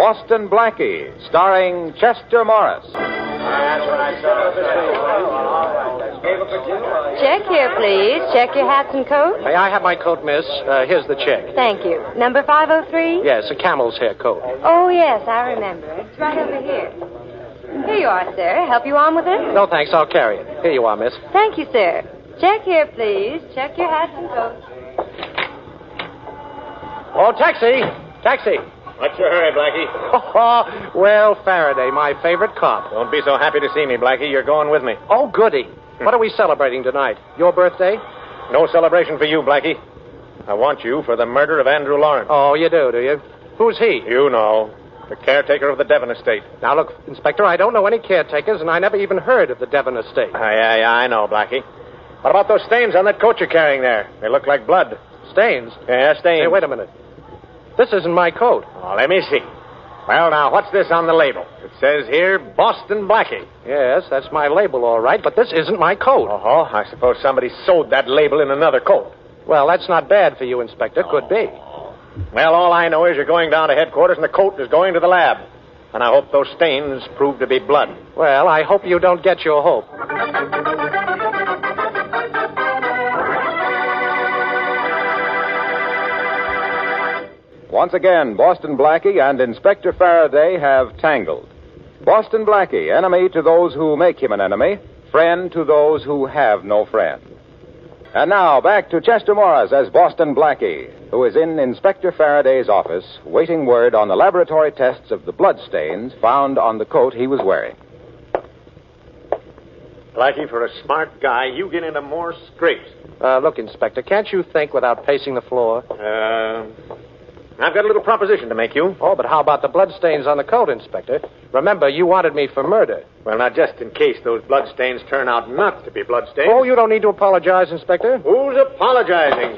Boston Blackie, starring Chester Morris. Check here, please. Check your hats and coats. May I have my coat, miss? Here's the check. Thank you. Number 503? Yes, a camel's hair coat. Oh, yes, I remember. It's right over here. Here you are, sir. Help you on with it? No, thanks. I'll carry it. Here you are, miss. Thank you, sir. Check here, please. Check your hats and coats. Oh, taxi! Taxi! What's your hurry, Blackie? Well, Faraday, my favorite cop. Don't be so happy to see me, Blackie. You're going with me. Oh, goody. What are we celebrating tonight? Your birthday? No celebration for you, Blackie. I want you for the murder of Andrew Lawrence. Oh, you do you? Who's he? You know. The caretaker of the Devon estate. Now, look, Inspector, I don't know any caretakers, and I never even heard of the Devon estate. Yeah, I know, Blackie. What about those stains on that coat you're carrying there? They look like blood. Stains? Yeah, stains. Hey, wait a minute. This isn't my coat. Oh, let me see. Well, now, what's this on the label? It says here, Boston Blackie. Yes, that's my label, all right, but this isn't my coat. Oh, I suppose somebody sewed that label in another coat. Well, that's not bad for you, Inspector. Could be. Well, all I know is you're going down to headquarters and the coat is going to the lab. And I hope those stains prove to be blood. Well, I hope you don't get your hope. Once again, Boston Blackie and Inspector Faraday have tangled. Boston Blackie, enemy to those who make him an enemy, friend to those who have no friend. And now, back to Chester Morris as Boston Blackie, who is in Inspector Faraday's office, waiting word on the laboratory tests of the bloodstains found on the coat he was wearing. Blackie, for a smart guy, you get into more scrapes. Look, Inspector, can't you think without pacing the floor? I've got a little proposition to make you. Oh, but how about the bloodstains on the coat, Inspector? Remember, you wanted me for murder. Well, now, just in case those bloodstains turn out not to be bloodstains. Oh, you don't need to apologize, Inspector. Who's apologizing?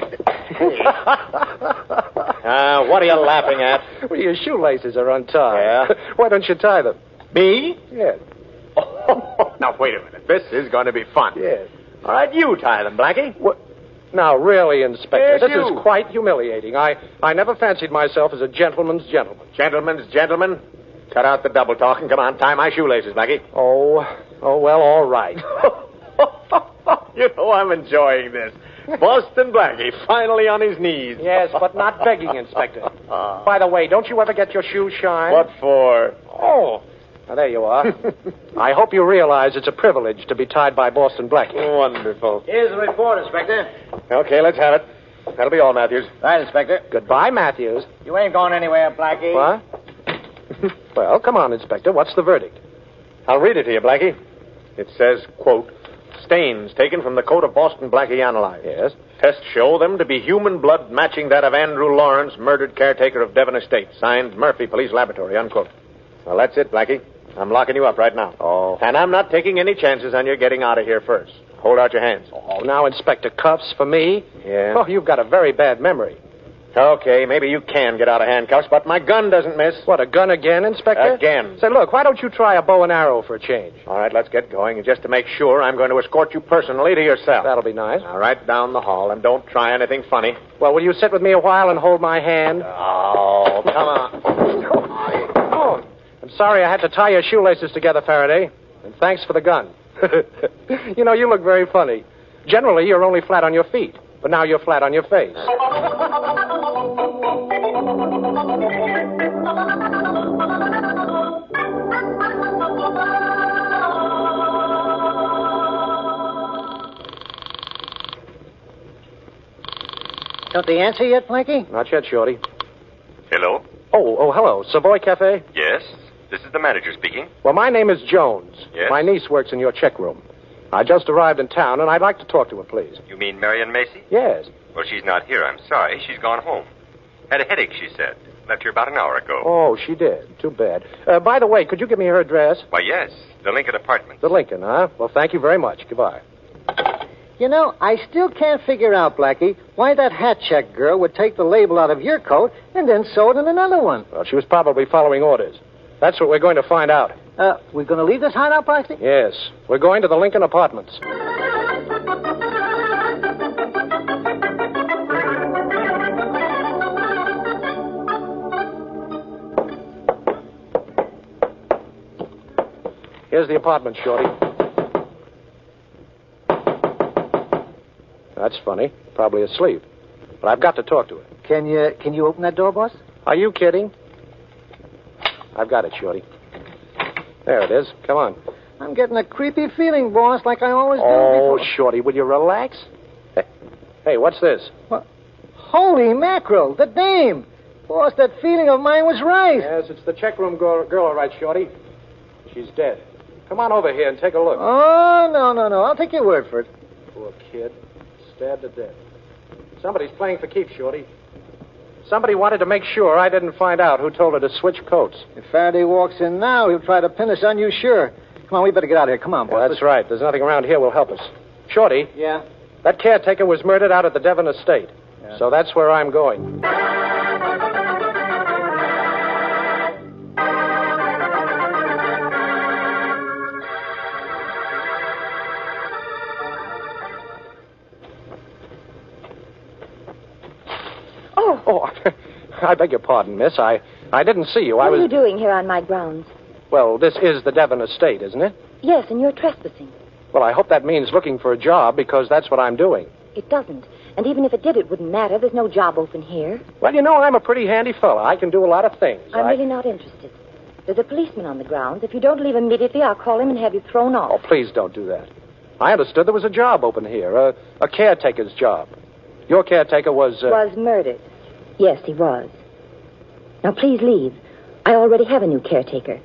What are you laughing at? Well, your shoelaces are untied. Yeah? Why don't you tie them? Me? Yes. Oh, now, wait a minute. This is going to be fun. Yes. All right, you tie them, Blackie. What? Now, really, Inspector, Yes, this you. is quite humiliating. I never fancied myself as a gentleman's gentleman. Gentlemen's gentlemen, cut out the double talk and come on, tie my shoelaces, Blackie. Oh, well, all right. You know, I'm enjoying this. Boston Blackie, finally on his knees. Yes, but not begging, Inspector. By the way, don't you ever get your shoes shined? What for? Oh, now, there you are. I hope you realize it's a privilege to be tied by Boston Blackie. Wonderful. Here's the report, Inspector. Okay, let's have it. That'll be all, Matthews. Right, Inspector. Goodbye, Matthews. You ain't going anywhere, Blackie. What? Well, come on, Inspector. What's the verdict? I'll read it to you, Blackie. It says, quote, stains taken from the coat of Boston Blackie analyzed. Yes? Tests show them to be human blood matching that of Andrew Lawrence, murdered caretaker of Devon Estate. Signed, Murphy Police Laboratory, unquote. Well, that's it, Blackie. I'm locking you up right now. Oh. And I'm not taking any chances on your getting out of here first. Hold out your hands. Oh, now, Inspector, cuffs for me? Yeah. Oh, you've got a very bad memory. Okay, maybe you can get out of handcuffs, but my gun doesn't miss. What, a gun again, Inspector? Again. Say, look, why don't you try a bow and arrow for a change? All right, let's get going. And just to make sure, I'm going to escort you personally to your cell. That'll be nice. All right, down the hall, and don't try anything funny. Well, will you sit with me a while and hold my hand? Oh, come on. Oh, I'm sorry I had to tie your shoelaces together, Faraday. And thanks for the gun. You know, you look very funny. Generally, you're only flat on your feet. But now you're flat on your face. Got the answer yet, Blackie? Not yet, Shorty. Hello? Oh, hello. Savoy Cafe? Yes? This is the manager speaking. Well, my name is Jones. Yes? My niece works in your check room. I just arrived in town, and I'd like to talk to her, please. You mean Marion Macy? Yes. Well, she's not here. I'm sorry. She's gone home. Had a headache, she said. Left here about an hour ago. Oh, she did. Too bad. By the way, could you give me her address? Why, yes. The Lincoln Apartments. The Lincoln, huh? Well, thank you very much. Goodbye. You know, I still can't figure out, Blackie, why that hat check girl would take the label out of your coat and then sew it in another one. Well, she was probably following orders. That's what we're going to find out. We're going to leave this hideout, Blackie? Yes. We're going to the Lincoln Apartments. Here's the apartment, Shorty. That's funny. Probably asleep. But I've got to talk to her. Can you open that door, boss? Are you kidding? I've got it, Shorty. There it is. Come on. I'm getting a creepy feeling, boss, like I always do Oh, before. Shorty, will you relax? Hey, what's this? What? Holy mackerel, the dame. Boss, that feeling of mine was right. Yes, it's the check room girl, all right, Shorty. She's dead. Come on over here and take a look. Oh, no. I'll take your word for it. Poor kid. Stabbed to death. Somebody's playing for keeps, Shorty. Somebody wanted to make sure I didn't find out who told her to switch coats. If Faraday walks in now, he'll try to pin us on you, sure. Come on, we better get out of here. Come on, boss. Yeah, that's right. There's nothing around here will help us. Shorty. Yeah? That caretaker was murdered out at the Devon estate. Yeah. So that's where I'm going. Oh, I beg your pardon, miss. I didn't see you. What are you doing here on my grounds? Well, this is the Devon estate, isn't it? Yes, and you're trespassing. Well, I hope that means looking for a job, because that's what I'm doing. It doesn't. And even if it did, it wouldn't matter. There's no job open here. Well, you know, I'm a pretty handy fella. I can do a lot of things. I'm really not interested. There's a policeman on the grounds. If you don't leave immediately, I'll call him and have you thrown off. Oh, please don't do that. I understood there was a job open here, a caretaker's job. Your caretaker was... Was murdered. Yes, he was. Now, please leave. I already have a new caretaker.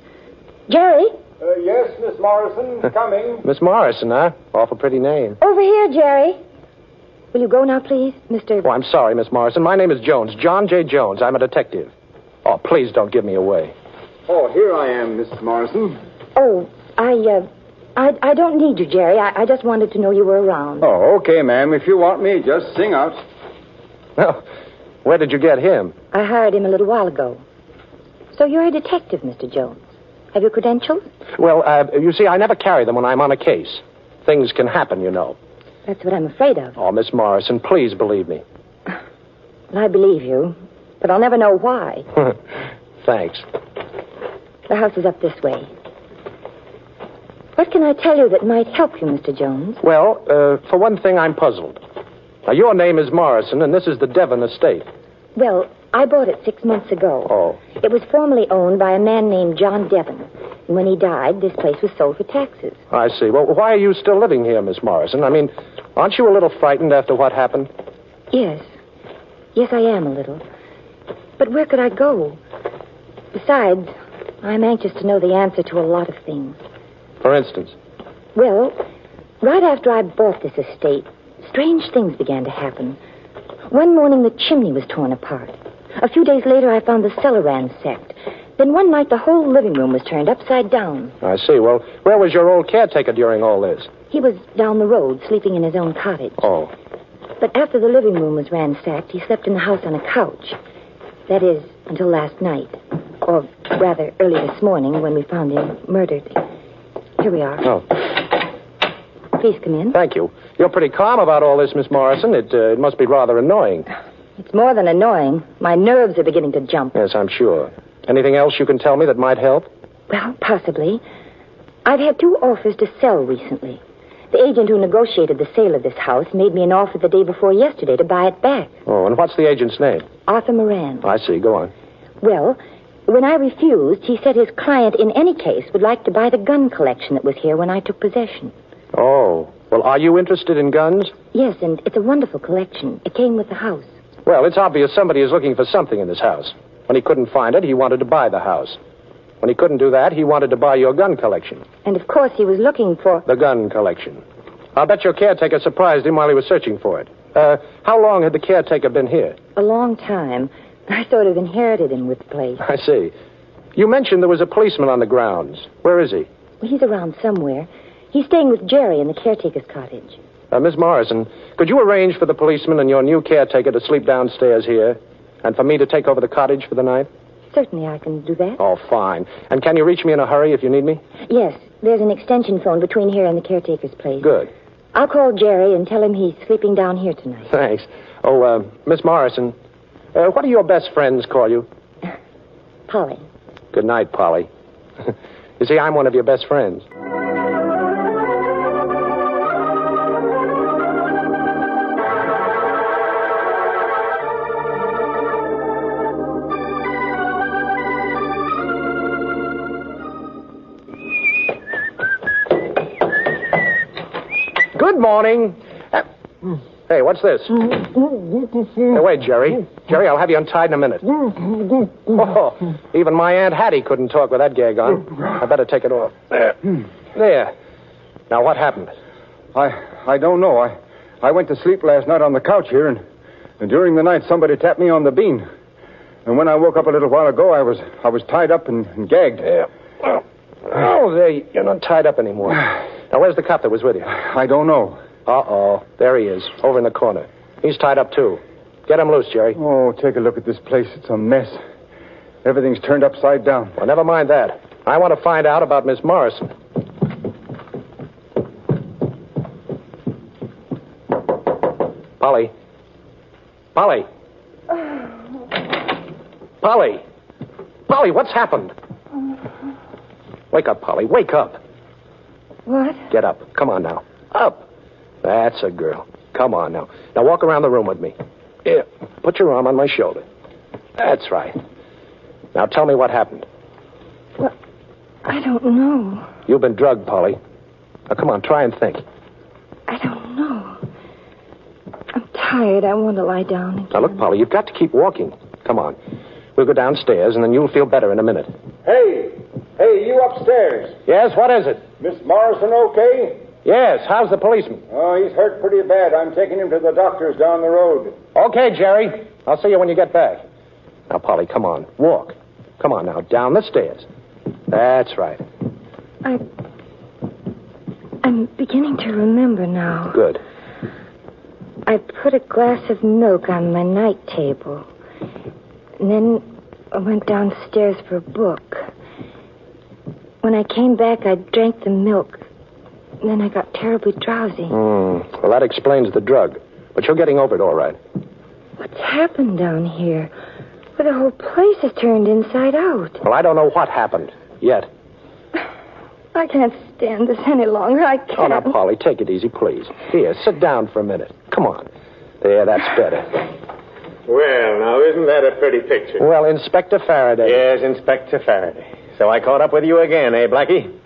Jerry? Yes, Miss Morrison, coming. Miss Morrison, huh? Awful pretty name. Over here, Jerry. Will you go now, please, Mr... Oh, I'm sorry, Miss Morrison. My name is Jones. John J. Jones. I'm a detective. Oh, please don't give me away. Oh, here I am, Miss Morrison. Oh, I don't need you, Jerry. I just wanted to know you were around. Oh, okay, ma'am. If you want me, just sing out. Well, where did you get him? I hired him a little while ago. So you're a detective, Mr. Jones. Have you credentials? Well, you see, I never carry them when I'm on a case. Things can happen, you know. That's what I'm afraid of. Oh, Miss Morrison, please believe me. Well, I believe you, but I'll never know why. Thanks. The house is up this way. What can I tell you that might help you, Mr. Jones? Well, for one thing, I'm puzzled. Now, your name is Morrison, and this is the Devon estate. Well, I bought it 6 months ago. Oh. It was formerly owned by a man named John Devon. And when he died, this place was sold for taxes. I see. Well, why are you still living here, Miss Morrison? I mean, aren't you a little frightened after what happened? Yes. Yes, I am a little. But where could I go? Besides, I'm anxious to know the answer to a lot of things. For instance? Well, right after I bought this estate, strange things began to happen. One morning, the chimney was torn apart. A few days later, I found the cellar ransacked. Then one night, the whole living room was turned upside down. I see. Well, where was your old caretaker during all this? He was down the road, sleeping in his own cottage. Oh. But after the living room was ransacked, he slept in the house on a couch. That is, until last night. Or rather, early this morning, when we found him murdered. Here we are. Oh. Please come in. Thank you. You're pretty calm about all this, Miss Morrison. It must be rather annoying. It's more than annoying. My nerves are beginning to jump. Yes, I'm sure. Anything else you can tell me that might help? Well, possibly. I've had 2 offers to sell recently. The agent who negotiated the sale of this house made me an offer the day before yesterday to buy it back. Oh, and what's the agent's name? Arthur Moran. I see. Go on. Well, when I refused, he said his client in any case would like to buy the gun collection that was here when I took possession. Oh. Well, are you interested in guns? Yes, and it's a wonderful collection. It came with the house. Well, it's obvious somebody is looking for something in this house. When he couldn't find it, he wanted to buy the house. When he couldn't do that, he wanted to buy your gun collection. And, of course, he was looking for... The gun collection. I'll bet your caretaker surprised him while he was searching for it. How long had the caretaker been here? A long time. I sort of inherited him with the place. I see. You mentioned there was a policeman on the grounds. Where is he? Well, he's around somewhere. He's staying with Jerry in the caretaker's cottage. Miss Morrison, could you arrange for the policeman and your new caretaker to sleep downstairs here? And for me to take over the cottage for the night? Certainly I can do that. Oh, fine. And can you reach me in a hurry if you need me? Yes, there's an extension phone between here and the caretaker's place. Good. I'll call Jerry and tell him he's sleeping down here tonight. Thanks. Oh, Miss Morrison, what do your best friends call you? Polly. Good night, Polly. You see, I'm one of your best friends. Good morning. Hey, what's this? Hey, wait, Jerry. Jerry, I'll have you untied in a minute. Oh, even my Aunt Hattie couldn't talk with that gag on. I better take it off. There. There. Now, what happened? I don't know. I went to sleep last night on the couch here, and during the night somebody tapped me on the bean. And when I woke up a little while ago, I was tied up and gagged. Yeah. Oh, there. You're not tied up anymore. Now, where's the cop that was with you? I don't know. Uh-oh. There he is, over in the corner. He's tied up, too. Get him loose, Jerry. Oh, take a look at this place. It's a mess. Everything's turned upside down. Well, never mind that. I want to find out about Miss Morrison. Polly. Polly. Polly. Polly, what's happened? Wake up, Polly. Wake up. What? Get up. Come on now. Up. That's a girl. Come on now. Now walk around the room with me. Here, put your arm on my shoulder. That's right. Now tell me what happened. Well, I don't know. You've been drugged, Polly. Now come on, try and think. I don't know. I'm tired. I want to lie down again. Now look, Polly, you've got to keep walking. Come on. We'll go downstairs, and then you'll feel better in a minute. Hey, you upstairs. Yes, what is it? Miss Morrison okay? Yes, how's the policeman? Oh, he's hurt pretty bad. I'm taking him to the doctor's down the road. Okay, Jerry. I'll see you when you get back. Now, Polly, come on. Walk. Come on now, down the stairs. That's right. I'm beginning to remember now. Good. I put a glass of milk on my night table. And then I went downstairs for a book. When I came back, I drank the milk. And then I got terribly drowsy. Well, that explains the drug. But you're getting over it all right. What's happened down here? Well, the whole place has turned inside out. Well, I don't know what happened yet. I can't stand this any longer. I can't. Oh, now, Polly, take it easy, please. Here, sit down for a minute. Come on. There, that's better. Well, now, isn't that a pretty picture? Well, Inspector Faraday. Yes, Inspector Faraday. So I caught up with you again, eh, Blackie?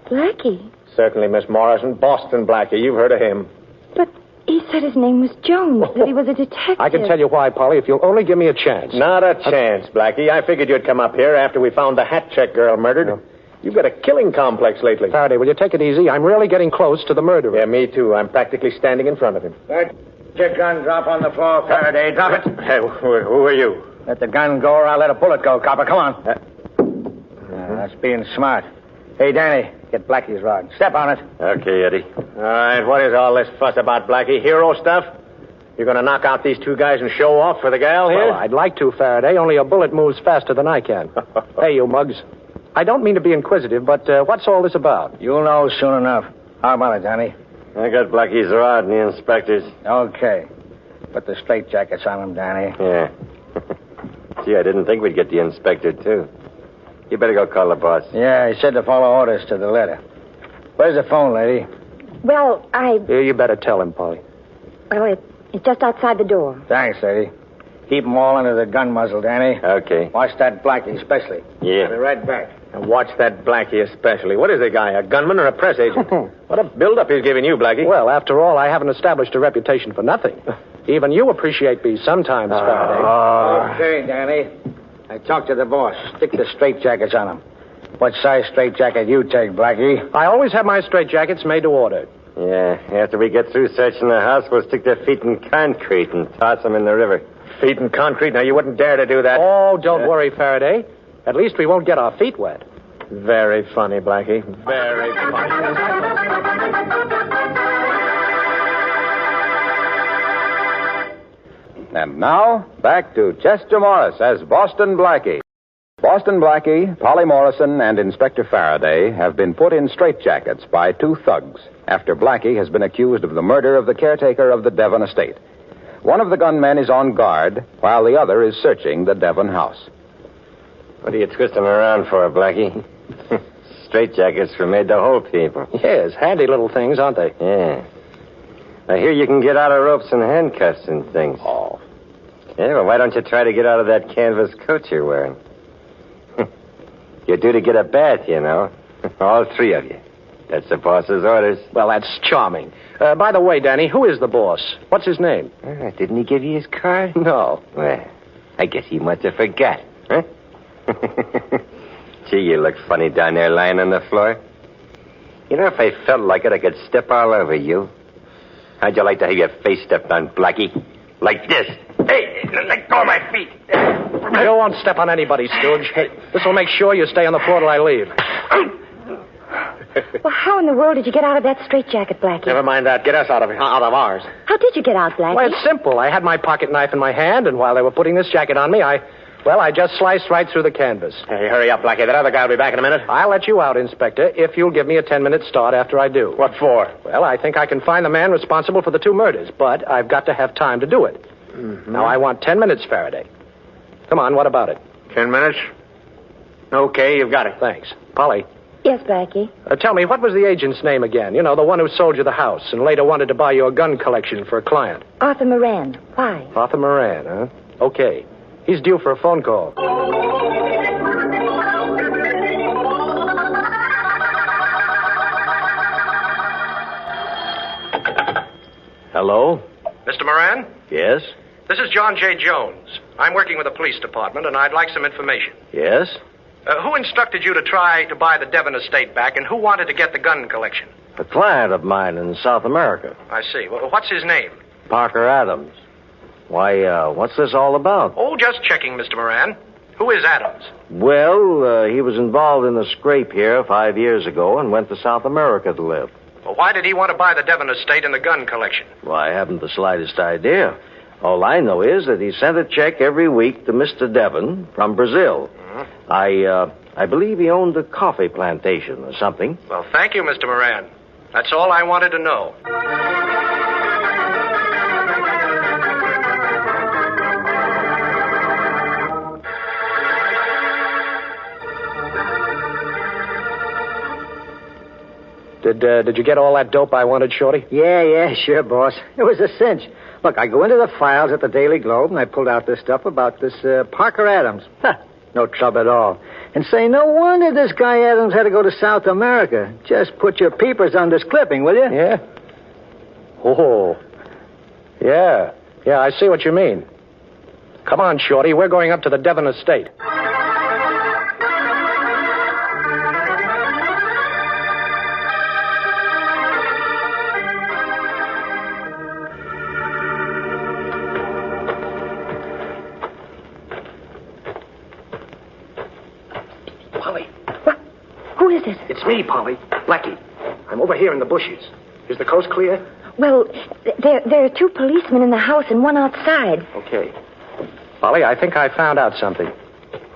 Blackie? Certainly, Miss Morrison. Boston Blackie. You've heard of him. But he said his name was Jones, that he was a detective. I can tell you why, Polly, if you'll only give me a chance. Not a chance, Blackie. I figured you'd come up here after we found the hat check girl murdered. No. You've got a killing complex lately. Faraday, will you take it easy? I'm really getting close to the murderer. Yeah, me too. I'm practically standing in front of him. Your gun drop on the floor, Faraday. Drop it. Hey, who are you? Let the gun go or I'll let a bullet go, copper. Come on. That's being smart. Hey, Danny, get Blackie's rod. Step on it. Okay, Eddie. All right, what is all this fuss about, Blackie? Hero stuff? You're going to knock out these two guys and show off for the gal here? Well, I'd like to, Faraday, only a bullet moves faster than I can. Hey, you mugs. I don't mean to be inquisitive, but what's all this about? You'll know soon enough. How about it, Danny? I got Blackie's rod and the inspector's. Okay. Put the straitjackets on him, Danny. Yeah. Gee, I didn't think we'd get the inspector, too. You better go call the boss. Yeah, he said to follow orders to the letter. Where's the phone, lady? Well, Yeah, you better tell him, Polly. Well, it's just outside the door. Thanks, lady. Keep them all under the gun muzzle, Danny. Okay. Watch that Blackie, especially. Yeah. I'll be right back. And watch that Blackie especially. What is the guy, a gunman or a press agent? What a build-up he's giving you, Blackie. Well, after all, I haven't established a reputation for nothing. Even you appreciate me sometimes, Faraday. Okay, Danny. I talked to the boss. Stick the straitjackets on him. What size straitjacket you take, Blackie? I always have my straitjackets made to order. Yeah, after we get through searching the house, we'll stick their feet in concrete and toss them in the river. Feet in concrete? Now, you wouldn't dare to do that. Oh, don't worry, Faraday. At least we won't get our feet wet. Very funny, Blackie. Very funny. And now, back to Chester Morris as Boston Blackie. Boston Blackie, Polly Morrison, and Inspector Faraday have been put in straitjackets by two thugs after Blackie has been accused of the murder of the caretaker of the Devon estate. One of the gunmen is on guard, while the other is searching the Devon house. What are you twisting around for, Blackie? straitjackets were made to hold people. Yes, handy little things, aren't they? Yeah. I hear you can get out of ropes and handcuffs and things. Oh. Yeah, well, why don't you try to get out of that canvas coat you're wearing? You're due to get a bath, you know. All three of you. That's the boss's orders. Well, that's charming. By the way, Danny, who is the boss? What's his name? Didn't he give you his card? No. Well, I guess he must have forgot, huh? Gee, you look funny down there lying on the floor. You know, if I felt like it, I could step all over you. How'd you like to have your face stepped on, Blackie? Like this. Hey, let go of my feet. You won't step on anybody, Stooge. This will make sure you stay on the floor till I leave. Well, how in the world did you get out of that straitjacket, Blackie? Never mind that. Get us out of ours. How did you get out, Blackie? Well, it's simple. I had my pocket knife in my hand, and while they were putting this jacket on me, I just sliced right through the canvas. Hey, hurry up, Blackie. That other guy will be back in a minute. I'll let you out, Inspector, if you'll give me a 10-minute start after I do. What for? Well, I think I can find the man responsible for the 2 murders, but I've got to have time to do it. Mm-hmm. Now, I want 10 minutes, Faraday. Come on, what about it? 10 minutes? Okay, you've got it. Thanks. Polly. Yes, Blackie. Tell me, what was the agent's name again? You know, the one who sold you the house and later wanted to buy your gun collection for a client. Arthur Moran. Why? Arthur Moran, huh? Okay. He's due for a phone call. Hello? Mr. Moran? Yes? This is John J. Jones. I'm working with the police department, and I'd like some information. Yes? Who instructed you to try to buy the Devon estate back, and who wanted to get the gun collection? A client of mine in South America. I see. Well, what's his name? Parker Adams. Why, what's this all about? Oh, just checking, Mr. Moran. Who is Adams? Well, he was involved in a scrape here 5 years ago and went to South America to live. Well, why did he want to buy the Devon estate and the gun collection? Well, I haven't the slightest idea. All I know is that he sent a check every week to Mr. Devon from Brazil. Mm-hmm. I believe he owned a coffee plantation or something. Well, thank you, Mr. Moran. That's all I wanted to know. Did you get all that dope I wanted, Shorty? Yeah, sure, boss. It was a cinch. Look, I go into the files at the Daily Globe, and I pulled out this stuff about this Parker Adams. No trouble at all. And say, no wonder this guy Adams had to go to South America. Just put your peepers on this clipping, will you? Yeah? Oh. Yeah, I see what you mean. Come on, Shorty. We're going up to the Devon estate. It's me, Polly. Blackie. I'm over here in the bushes. Is the coast clear? Well, there are 2 policemen in the house and 1 outside. Okay. Polly, I think I found out something.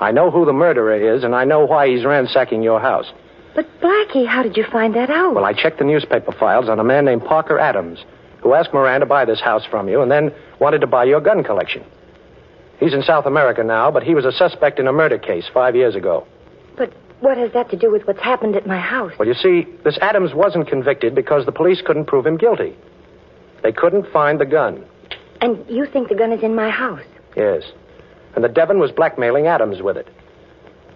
I know who the murderer is, and I know why he's ransacking your house. But, Blackie, how did you find that out? Well, I checked the newspaper files on a man named Parker Adams, who asked Moran to buy this house from you and then wanted to buy your gun collection. He's in South America now, but he was a suspect in a murder case 5 years ago. But what has that to do with what's happened at my house? Well, you see, this Adams wasn't convicted because the police couldn't prove him guilty. They couldn't find the gun. And you think the gun is in my house? Yes. And the Devon was blackmailing Adams with it.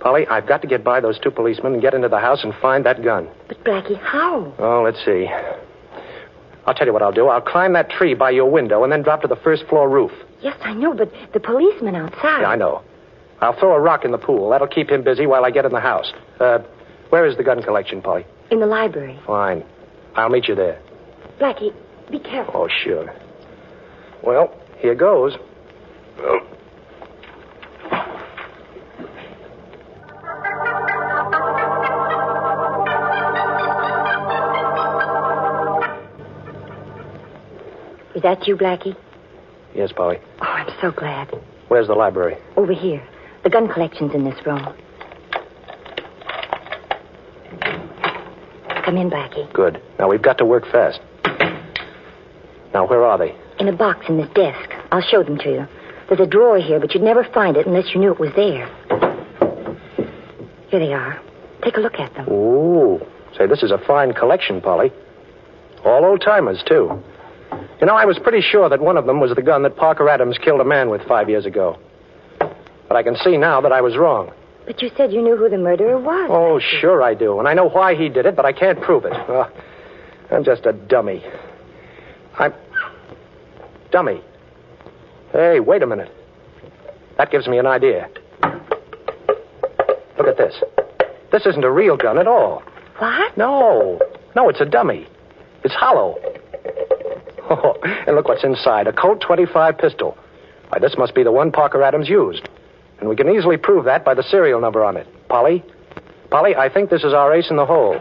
Polly, I've got to get by those 2 policemen and get into the house and find that gun. But, Blackie, how? Oh, let's see. I'll tell you what I'll do. I'll climb that tree by your window and then drop to the first-floor roof. Yes, I know, but the policeman outside... Yeah, I know. I'll throw a rock in the pool. That'll keep him busy while I get in the house. Where is the gun collection, Polly? In the library. Fine. I'll meet you there. Blackie, be careful. Oh, sure. Well, here goes. Is that you, Blackie? Yes, Polly. Oh, I'm so glad. Where's the library? Over here. The gun collection's in this room. Come in, Blackie. Good. Now, we've got to work fast. Now, where are they? In a box in this desk. I'll show them to you. There's a drawer here, but you'd never find it unless you knew it was there. Here they are. take a look at them. Ooh. Say, this is a fine collection, Polly. All old-timers, too. You know, I was pretty sure that one of them was the gun that Parker Adams killed a man with 5 years ago. But I can see now that I was wrong. But you said you knew who the murderer was. Oh, sure I do. And I know why he did it, but I can't prove it. I'm just a dummy. Dummy. Hey, wait a minute. That gives me an idea. Look at this. This isn't a real gun at all. What? No, it's a dummy. It's hollow. Oh, and look what's inside. A Colt 25 pistol. Why, this must be the one Parker Adams used. And we can easily prove that by the serial number on it. Polly, I think this is our ace in the hole.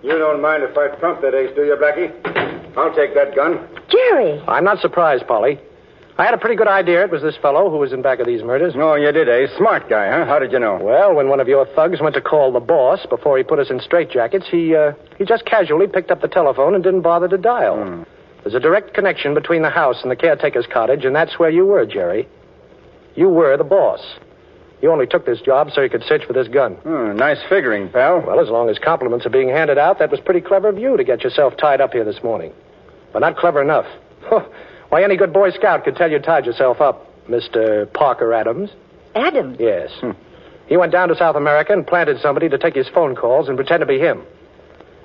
You don't mind if I trump that ace, do you, Blackie? I'll take that gun. Jerry! I'm not surprised, Polly. I had a pretty good idea it was this fellow who was in back of these murders. Oh, you did, eh? Smart guy, huh? How did you know? Well, when one of your thugs went to call the boss before he put us in straitjackets, he just casually picked up the telephone and didn't bother to dial. There's a direct connection between the house and the caretaker's cottage, and that's where you were, Jerry. You were the boss. You only took this job so you could search for this gun. Nice figuring, pal. Well, as long as compliments are being handed out, that was pretty clever of you to get yourself tied up here this morning. But not clever enough. Why, any good Boy Scout could tell you tied yourself up, Mr. Parker Adams. Adams? Yes. He went down to South America and planted somebody to take his phone calls and pretend to be him.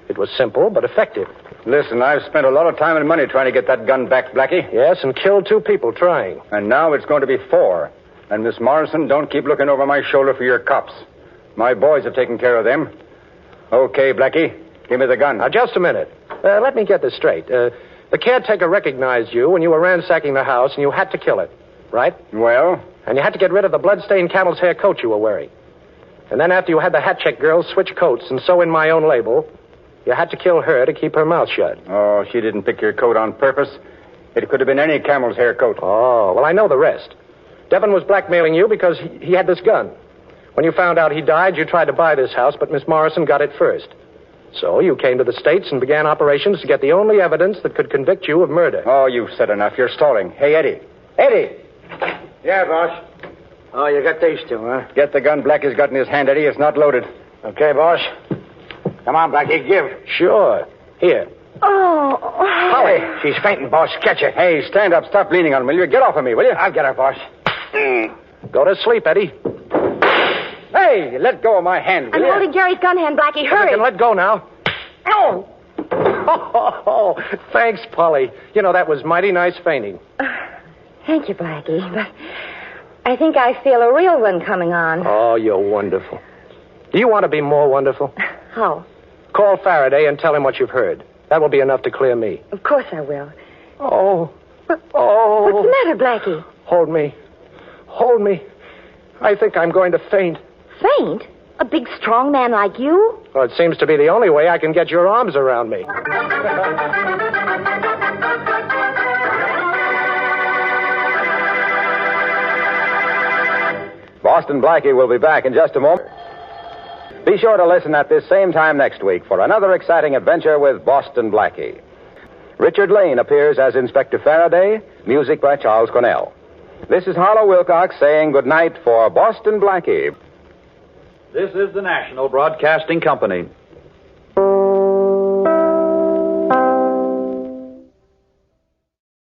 It was simple, but effective. Listen, I've spent a lot of time and money trying to get that gun back, Blackie. Yes, and killed 2 people trying. And now it's going to be 4. And Miss Morrison, don't keep looking over my shoulder for your cops. My boys have taken care of them. Okay, Blackie, give me the gun. Now, just a minute. Let me get this straight. The caretaker recognized you when you were ransacking the house, and you had to kill it, right? Well? And you had to get rid of the blood-stained camel's hair coat you were wearing. And then after you had the hat-check girls switch coats and sew in my own label, you had to kill her to keep her mouth shut. Oh, she didn't pick your coat on purpose. It could have been any camel's hair coat. Oh, well, I know the rest. Devin was blackmailing you because he had this gun. When you found out he died, you tried to buy this house, but Miss Morrison got it first. So you came to the States and began operations to get the only evidence that could convict you of murder. Oh, you've said enough. You're stalling. Hey, Eddie. Eddie! Yeah, boss. Oh, you got these 2, huh? Get the gun Blackie's got in his hand, Eddie. It's not loaded. Okay, boss. Come on, Blackie, give. Sure. Here. Oh. Polly, she's fainting, boss. Catch her. Hey, stand up. Stop leaning on me. Will you? Get off of me, will you? I'll get her, boss. Go to sleep, Eddie. Hey, let go of my hand, will I'm you? holding Jerry's gun hand, Blackie. Hurry. You can let go now. Oh. Oh, thanks, Polly. You know, that was mighty nice fainting. Thank you, Blackie, but I think I feel a real one coming on. Oh, you're wonderful. Do you want to be more wonderful? How? Call Faraday and tell him what you've heard. That will be enough to clear me. Of course I will. Oh. What's Oh. the matter, Blackie? Hold me. Hold me. I think I'm going to faint. Faint? A big, strong man like you? Well, it seems to be the only way I can get your arms around me. Boston Blackie will be back in just a moment. Be sure to listen at this same time next week for another exciting adventure with Boston Blackie. Richard Lane appears as Inspector Faraday, music by Charles Cornell. This is Harlow Wilcox saying goodnight for Boston Blackie. This is the National Broadcasting Company.